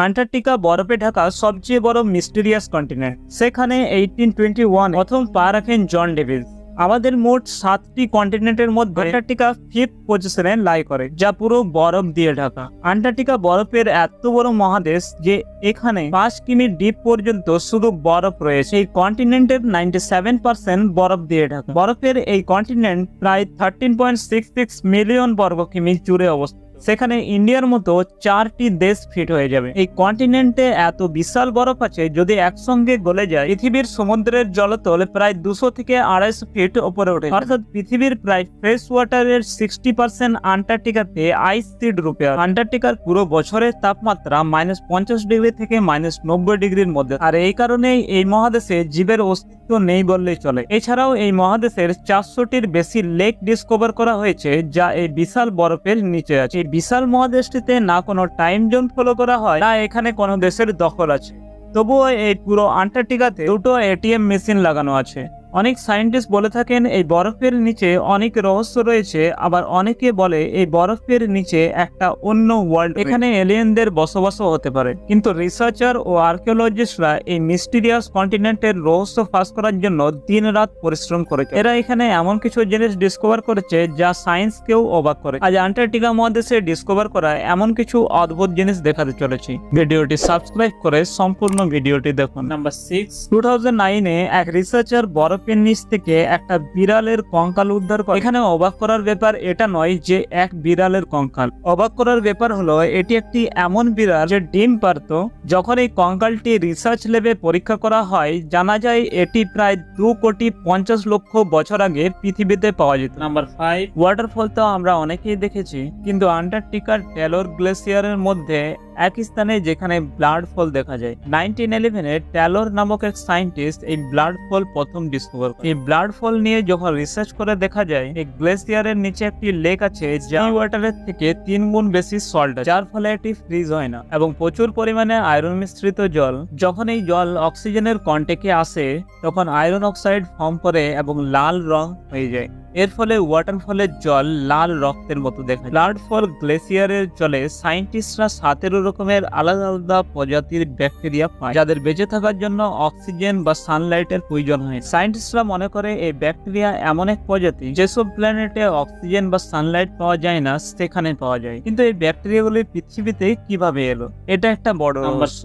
Antarctica বরফে ঢাকা সবচেয়ে বড় মিস্টেরিয়াস কন্টিনেন্ট। সেখানে 1821 প্রথম পা রাখেন জন ডেভিস। আমাদের মোট 7টি কন্টিনেন্টের মধ্যে আন্টার্কটিকা 5th পজিশনে লাই করে, যা পুরো বরফ দিয়ে ঢাকা। আন্টার্কটিকা বরফের এত বড় মহাদেশ যে এখানে 5 কিমি ডিপ পর্যন্ত শুধু বরফ রয়েছে। এই কন্টিনেন্টের 97% বরফ দিয়ে ঢাকা। বরফের এই কন্টিনেন্ট প্রায় 13.66 মিলিয়ন বর্গ কিমি জুড়ে অবস্থিত। সেখানে ইন্ডিয়ার মতো 4টি দেশ ফিট হয়ে যাবে। এই কন্টিনেন্টে এত বিশাল বরফ আছে, যদি একসঙ্গে গলে যায় পৃথিবীর সমুদ্রের জলতল প্রায় 200 থেকে 250 ফিট উপরে ওঠে। অর্থাৎ পৃথিবীর প্রায় ফ্রেশ ওয়াটারের 60% আন্টার্কটিকাতে আইস শিট রূপে। আন্টার্কটিকার পুরো বছরের তাপমাত্রা -50 ডিগ্রি থেকে -90 ডিগ্রির মধ্যে। আর এই কারণেই এই মহাদেশে জীবের অস্তিত্ব নেই বললেই চলে। এছাড়াও এই মহাদেশের 400টির বেশি লেক ডিসকভার করা হয়েছে, যা এই বিশাল বরফের নিচে আছে। বিশাল মহাদেশটিতে না কোনো টাইম জোন ফলো করা হয়, না এখানে কোনো দেশের দখল আছে। তবুও এই পুরো আন্টার্কটিকাতে 2টো এটিএম মেশিন লাগানো আছে। অনেক সায়েন্টিস্ট বলে থাকেন এই বরফের নিচে অনেক রহস্য রয়েছে, আবার অনেকে বলে এই বরফের নিচে একটা অন্য ওয়ার্ল্ড, এখানে এলিয়েনদের বসবাসও হতে পারে। কিন্তু রিসার্চার ও আর্কিওলজিস্টরা এই মিস্টিরিয়াস কন্টিনেন্টের রহস্য ফাঁস করার জন্য দিন রাত পরিশ্রম করেছে। এরা এখানে এমন কিছু জিনিস ডিসকভার করেছে যা সায়েন্সকেও অবাক করে। আজ আন্টার্কটিকা মহাদেশে ডিসকভার করা এমন কিছু অদ্ভুত জিনিস দেখাতে চলেছি। ভিডিওটি সাবস্ক্রাইব করে সম্পূর্ণ ভিডিওটি দেখুন। নাম্বার 6, 2009-এ এক রিসার্চার বরফ নিচ থেকে একটা বিড়ালের কঙ্কাল উদ্ধার করে। এখানে অবাক করার ব্যাপার এটা নয় যে এক বিড়ালের কঙ্কাল। অবাক করার ব্যাপার হলো এটি একটি এমন বিড়াল যে ডিম পারত। যখন এই কঙ্কালটি রিসার্চ ল্যাবে পরীক্ষা করা হয়, জানা যায় এটি প্রায় 2,50,00,000 বছর আগে পৃথিবীতে পাওয়া যেত। নাম্বার 5, ওয়াটারফল তো আমরা অনেকেই দেখেছি, কিন্তু আন্টার্কটিকার ট্যালর গ্লেসিয়ারের মধ্যে এক স্থানে যেখানে ব্লাড ফল দেখা যায়। 1911-এ ট্যালর নামক এক সায়েন্টিস্ট এই ব্লাড ফল প্রথম ডিসকভার করে। এই ব্লাড ফল নিয়ে যখন রিসার্চ করে দেখা যায় এই গ্লেসিয়ারের নিচে একটি লেক আছে যা ওয়াটারের থেকে 3 গুণ বেশি সল্ট আছে, যার ফলে এটি ফ্রিজ হয় না এবং প্রচুর পরিমাণে আয়রন মিশ্রিত জল। যখন এই জল অক্সিজেনের কন্টেকে আসে তখন আয়রন অক্সাইড ফর্ম করে এবং লাল রং হয়ে যায়। এর ফলে ওয়াটারফলের জল লাল রক্তের মতো দেখায়। ব্লাড ফল গ্লেসিয়ারের জলে সায়েন্টিস্টরা 17 রকমের আলাদা আলাদা প্রজাতির ব্যাকটেরিয়া পায়, যাদের বেঁচে থাকার জন্য অক্সিজেন বা সানলাইটের প্রয়োজন হয়। সায়েন্টিস্টরা মনে করে এই ব্যাকটেরিয়া এমন এক প্রজাতি যেসব প্ল্যানেটে অক্সিজেন বা সানলাইট পাওয়া যায় না সেখানে পাওয়া যায়। কিন্তু এই ব্যাকটেরিয়াগুলি পৃথিবীতে কিভাবে এলো, এটা একটা বড় রহস্য।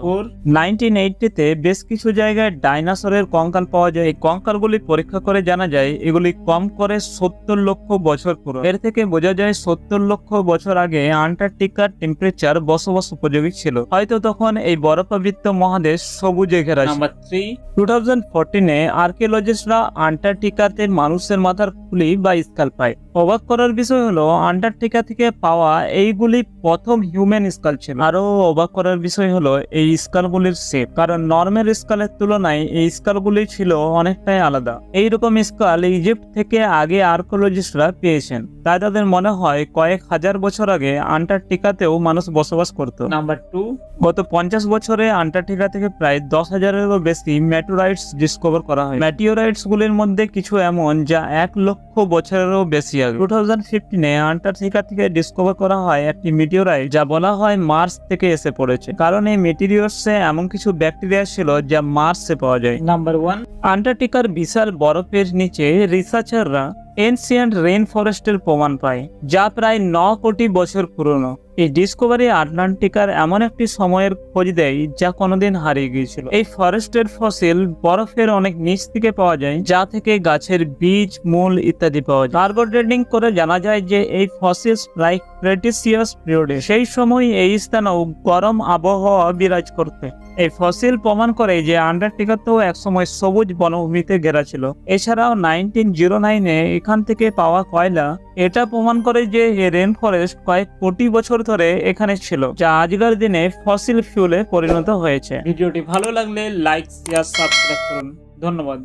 1980-তে বেশ কিছু জায়গায় ডাইনোসরের কঙ্কাল পাওয়া যায়। এই কঙ্কালগুলি পরীক্ষা করে জানা যায় এগুলি কম করে 70 লক্ষ বছর পুরনো। এর থেকে বোঝা যায় 70 লক্ষ বছর আগে আন্টার্কটিকার টেম্পারেচার বসবাস উপযোগী ছিল। হয়তো তখন এই বরফাবৃত মহাদেশ সবুজে ঘেরা। নাম্বার 3, 2014-এ আর্কিওলজিস্টরা আন্টার্কটিকাতে মানুষের মাথার খুলি বা স্কাল পায়। অবাক করার বিষয় হলো আন্টার্কটিকা থেকে পাওয়া এইগুলি প্রথম হিউম্যান স্কাল ছিল। আরো অবাক করার বিষয় হলো এই স্কালগুলির শেপ, কারণ নর্মাল স্কালের তুলনায় এই স্কালগুলি ছিল অনেকটাই আলাদা। এইরকম স্কাল ইজিপ্ট থেকে আগে আর্কিওলজিস্টরা পেয়েছেন, তাই তাদের মনে হয় কয়েক হাজার বছর আগে আন্টার্কটিকাতেও মানুষ বসবাস করত। নাম্বার 2, গত 50 বছরে আন্টার্কটিকা থেকে প্রায় 10,000-এরও বেশি মেটিওরাইটস ডিসকভার করা হয়। মেটিওরাইটস গুলির মধ্যে কিছু এমন যা 1 লক্ষ বছরেরও বেশি আগে। 2015-এ আন্টার্কটিকা থেকে ডিসকভার করা হয় একটি মেটিওরাইট যা বলা হয় মার্স থেকে এসে পড়েছে, কারণ এই মেটিরিয়ালসে এমন কিছু ব্যাকটেরিয়া ছিল যা মার্সে পাওয়া যায়। নাম্বার 1, আন্টার্কটিকার বিশাল বরফের নিচে রিসার্চাররা এনসিয়েন্ট রেইন ফরেস্টের প্রমাণ পায়, যা প্রায় 9 কোটি বছর পুরনো। এই ডিসকভারি আটলান্টিকার এমন একটি সময়ের খোঁজ দেয় যা কোনোদিন হারিয়ে গিয়েছিল। এই ফরেস্টের ফসিল বরফের অনেক নিচ থেকে পাওয়া যায়, যা থেকে গাছের বীজ, মূল ইত্যাদি পাওয়া যায়। কার্বন ডেটিং করে জানা যায় যে এই ফসিলস প্রায় ক্রেটেসিয়াস পিরিয়ডে, সেই সময় এই স্থানেও গরম আবহাওয়া বিরাজ করতে। এই ফসিল প্রমাণ করে যে আন্টার্কটিকাতেও একসময় সবুজ বনভূমিতে ঘেরা ছিল। এছাড়াও 1909-এ এখান থেকে পাওয়া কয়লা এটা প্রমাণ করে যে এই রেন ফরেস্ট কয়েক কোটি বছর ধরে এখানে ছিল, যা আজকের দিনে ফসিল ফিউলে পরিণত হয়েছে। ভিডিওটি ভালো লাগলে লাইক, শেয়ার, সাবস্ক্রাইব করুন। ধন্যবাদ।